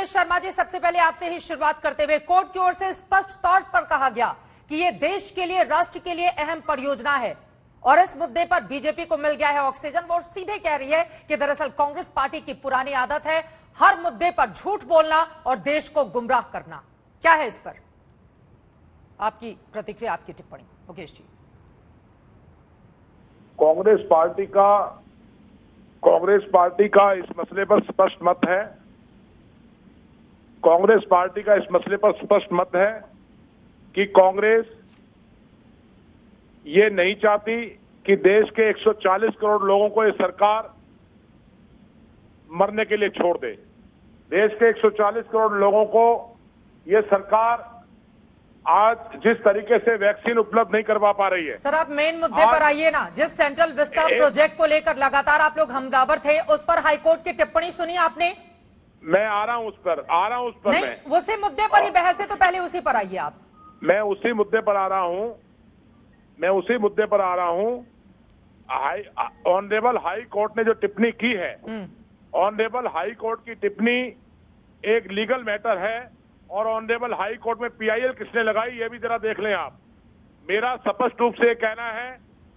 रमेश शर्मा जी, सबसे पहले आपसे ही शुरुआत करते हुए, कोर्ट की ओर से स्पष्ट तौर पर कहा गया कि ये देश के लिए, राष्ट्र के लिए अहम परियोजना है और इस मुद्दे पर बीजेपी को मिल गया है ऑक्सीजन। वो सीधे कह रही है कि दरअसल कांग्रेस पार्टी की पुरानी आदत है हर मुद्दे पर झूठ बोलना और देश को गुमराह करना। क्या है इस पर आपकी प्रतिक्रिया, आपकी टिप्पणी मुकेश जी? कांग्रेस पार्टी का इस मसले पर स्पष्ट मत है। कांग्रेस पार्टी का इस मसले पर स्पष्ट मत है कि कांग्रेस ये नहीं चाहती कि देश के 140 करोड़ लोगों को ये सरकार मरने के लिए छोड़ दे। देश के 140 करोड़ लोगों को ये सरकार आज जिस तरीके से वैक्सीन उपलब्ध नहीं करवा पा रही है। सर, आप मेन मुद्दे पर आइए ना। जिस सेंट्रल विस्टा प्रोजेक्ट को लेकर लगातार आप लोग हमगावर थे, उस पर हाईकोर्ट की टिप्पणी सुनी आपने? मैं आ रहा हूं उस पर नहीं, उसी मुद्दे पर ही बहस है, तो पहले उसी पर आइए आप। मैं उसी मुद्दे पर आ रहा हूं। ऑनरेबल हाई कोर्ट ने जो टिप्पणी की है, ऑनरेबल हाई कोर्ट की टिप्पणी एक लीगल मैटर है और ऑनरेबल हाई कोर्ट में पीआईएल किसने लगाई ये भी जरा देख लें आप। मेरा स्पष्ट रूप से कहना है,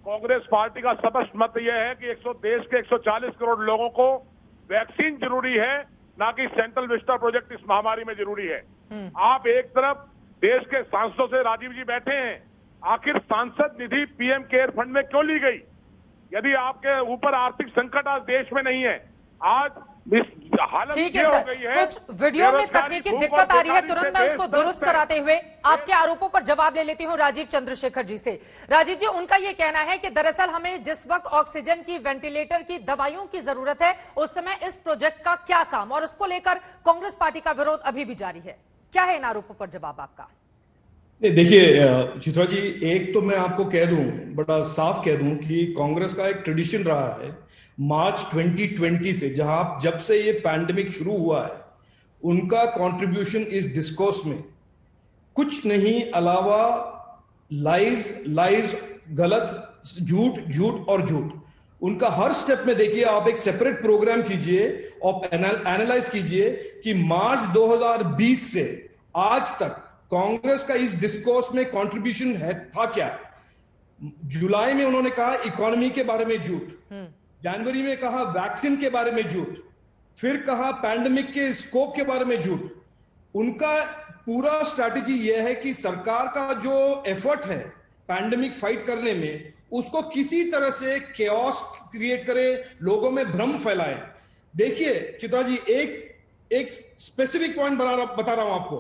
कांग्रेस पार्टी का स्पष्ट मत यह है कि देश के 140 करोड़ लोगों को वैक्सीन जरूरी है, ना कि सेंट्रल विस्टा प्रोजेक्ट इस महामारी में जरूरी है। आप एक तरफ देश के सांसदों से राजीव जी बैठे हैं, आखिर सांसद निधि पीएम केयर फंड में क्यों ली गई? यदि आपके ऊपर आर्थिक संकट आज देश में नहीं है, आज इस हालत ये हो गई है, कुछ वीडियो में तकनीकी दिक्कत आ रही है, तुरंत मैं उसको दुरुस्त कराते हुए आपके आरोपों पर जवाब ले लेती हूं राजीव चंद्रशेखर जी से। राजीव जी, उनका ये कहना है कि दरअसल हमें जिस वक्त ऑक्सीजन की, वेंटिलेटर की, दवाइयों की जरूरत है, उस समय इस प्रोजेक्ट का क्या काम, और उसको लेकर कांग्रेस पार्टी का विरोध अभी भी जारी है। क्या है इन आरोपों पर जवाब आपका? देखिए चित्रा जी, एक तो मैं आपको कह दूं, बड़ा साफ कह दूं कि कांग्रेस का एक ट्रेडिशन रहा है मार्च 2020 से, जब से ये पैंडेमिक शुरू हुआ है, उनका कंट्रीब्यूशन इस डिस्कोर्स में कुछ नहीं अलावा लाइज, गलत, झूठ और झूठ। उनका हर स्टेप में देखिए, आप एक सेपरेट प्रोग्राम कीजिए और एनालाइज कीजिए कि मार्च 2020 से आज तक कांग्रेस का इस डिस्कोर्स में कंट्रीब्यूशन था क्या। जुलाई में उन्होंने कहा इकोनॉमी के बारे में झूठ, जनवरी में कहा वैक्सीन के बारे में झूठ, फिर कहा पैंडेमिक के स्कोप के बारे में झूठ। उनका पूरा स्ट्रैटेजी यह है कि सरकार का जो एफर्ट है पैंडेमिक फाइट करने में, उसको किसी तरह से केओस क्रिएट करे, लोगों में भ्रम फैलाए। देखिए चित्रा जी, एक स्पेसिफिक पॉइंट बता रहा हूं आपको।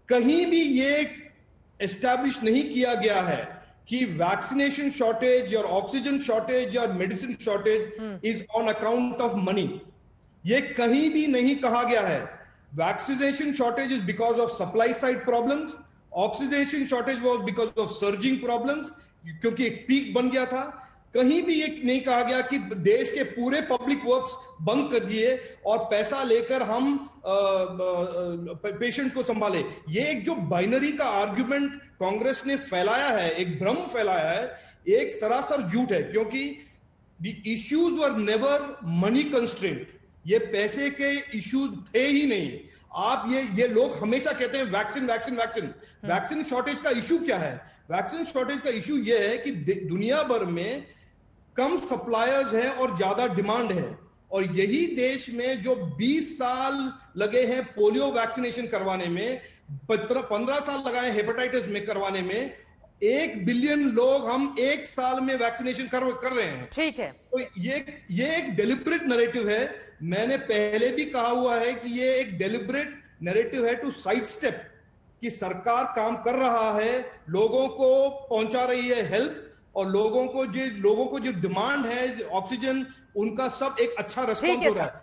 कहीं भी ये एस्टैब्लिश नहीं किया गया है कि वैक्सीनेशन शॉर्टेज और ऑक्सीजन शॉर्टेज और medicine shortage is on account of money. ये कहीं भी नहीं कहा गया है। Vaccination shortage is because of supply side problems, oxygen shortage was because of surging problems, क्योंकि एक पीक बन गया था। कहीं भी ये नहीं कहा गया कि देश के पूरे पब्लिक वर्क्स बंद कर दिए और पैसा लेकर हम पेशेंट को संभाले। ये एक जो बाइनरी का आर्गुमेंट कांग्रेस ने फैलाया है, एक भ्रम फैलाया है, एक सरासर झूठ है, क्योंकि the issues were never money constraint. ये पैसे के इश्यूज थे ही नहीं। आप ये लोग हमेशा कहते हैं वैक्सीन शॉर्टेज का इश्यू क्या है? वैक्सीन शॉर्टेज का इश्यू यह है कि दुनिया भर में कम सप्लायर्स हैं और ज्यादा डिमांड है, और यही देश में जो 20 साल लगे हैं पोलियो वैक्सीनेशन करवाने में, 15 साल लगाए हेपेटाइटिस में करवाने में, 1 बिलियन लोग हम एक साल में वैक्सीनेशन कर रहे हैं। ठीक है, तो ये एक डेलिब्रेट नैरेटिव है। मैंने पहले भी कहा हुआ है कि ये एक डेलिब्रेट नैरेटिव है टू साइड स्टेप, कि सरकार काम कर रहा है, लोगों को पहुंचा रही है हेल्प, और लोगों को जो डिमांड है ऑक्सीजन, उनका सब एक अच्छा रिस्पॉन्स हो रहा है।